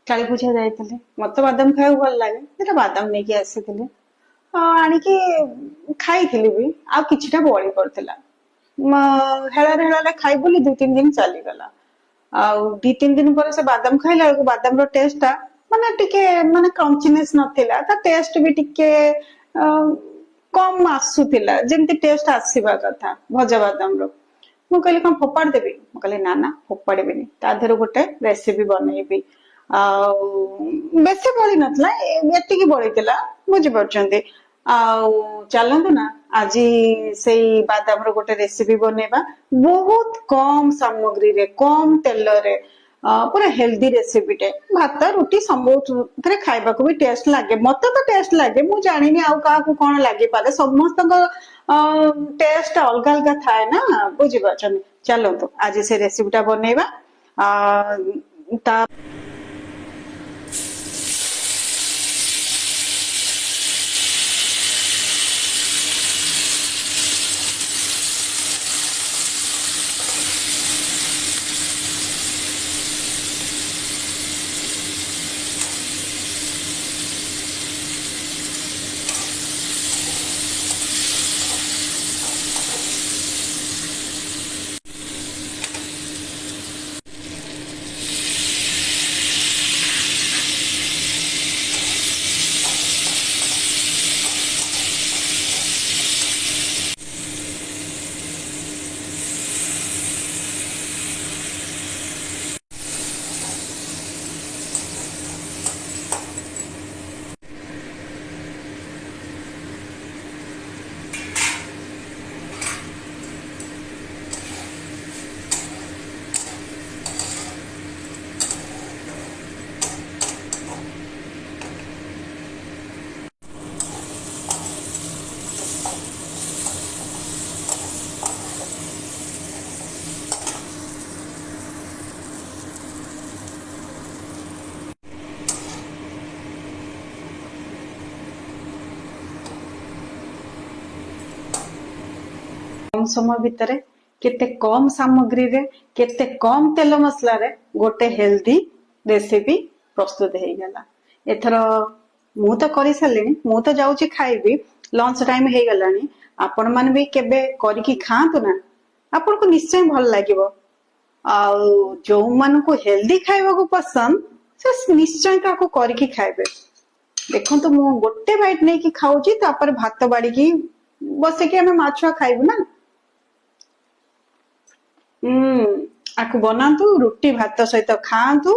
କାଳୀ ପୂଜା ଯାଇଥିଲି, ମତେ ବାଦାମ ଖାଇବାକୁ ଭଲ ଲାଗେ, ସେଟା ବାଦାମ ନେଇକି ଆସିଥିଲି। ଆଣିକି ଖାଇଥିଲି ବି, ଆଉ କିଛିଟା ବଳି ପଡିଥିଲା। ହେଳାରେ ହେଳାରେ ଖାଇ ବୋଲି 2-3 ଦିନ ଚାଲିଗଲା। ଆଉ 2-3 ଦିନ ପରେ ସେ ବାଦାମ ଖାଇଲା ବେଳକୁ ବାଦାମର ଟେଷ୍ଟ ଟା ମାନେ ଟିକେ ମାନେ କ୍ରଞ୍ଚିନେସ ନଥିଲା, ତା ଟେଷ୍ଟ ବି ଟିକେ କମ ଆସୁଥିଲା, ଯେମିତି ଟେଷ୍ଟ ଆସିବା କଥା ଭଜା ବାଦାମର। ମୁଁ କହିଲି କଣ ଫୋପାଡି ଦେବି? ମୁଁ କହିଲି ନା ନା ଫୋପାଡିବିନି, ତା ଦେହରେ ଗୋଟେ ରେସିପି ବନେଇବି। ଆଉ ବେଶୀ ବଳି ନଥିଲା, ଏତିକି ବଳିଥିଲା, ବୁଝିପାରୁଛନ୍ତି। ଆଉ ଚାଲନ୍ତୁ ନା ଆଜି ସେଇ ବାଦାମର ଗୋଟେ ରେସିପି ବନେଇବା, ବହୁତ କମ ସାମଗ୍ରୀରେ, କମ ତେଲରେ, ପୁରା ହେଲ୍ଦି ରେସିପିଟେ। ଭାତ ରୁଟି ସବୁଥିରେ ଖାଇବାକୁ ବି ଟେଷ୍ଟ ଲାଗେ, ମତେ ତ ଟେଷ୍ଟ ଲାଗେ। ମୁଁ ଜାଣିନି ଆଉ କାହାକୁ କଣ ଲାଗିପାରେ, ସମସ୍ତଙ୍କ ଟେଷ୍ଟ ଅଲଗା ଅଲଗା ଥାଏ ନା, ବୁଝିପାରୁଛନ୍ତି। ଚାଲନ୍ତୁ ଆଜି ସେ ରେସିପିଟା ବନେଇବା। ତା କମ ସମୟ ଭିତରେ, କେତେ କମ ସାମଗ୍ରୀରେ, କେତେ କମ ତେଲ ମସଲାରେ ଗୋଟେ ହେଲ୍ଦି ରେସିପି ପ୍ରସ୍ତୁତ ହେଇଗଲା। ଏଥର ମୁଁ ତ କରିସାରିଲିଣି, ମୁଁ ତ ଯାଉଛି ଖାଇବି, ଲଞ୍ଚ ଟାଇମ ହେଇଗଲାଣି। ଆପଣ ମାନେ ବି କେବେ କରିକି ଖାଆନ୍ତୁ ନା, ଆପଣଙ୍କୁ ନିଶ୍ଚୟ ଭଲ ଲାଗିବ। ଆଉ ଯୋଉମାନଙ୍କୁ ହେଲ୍ଦି ଖାଇବାକୁ ପସନ୍ଦ, ସେ ନିଶ୍ଚୟ ତାକୁ କରିକି ଖାଇବେ। ଦେଖନ୍ତୁ ମୁଁ ଗୋଟେ ବାଇଟ ନେଇକି ଖାଉଛି, ତାପରେ ଭାତ ବାଢିକି ବସିକି ଆମେ ମାଛ ଖାଇବୁ ନା। ଆକୁ ବନାନ୍ତୁ, ରୁଟି ଭାତ ସହିତ ଖାଆନ୍ତୁ,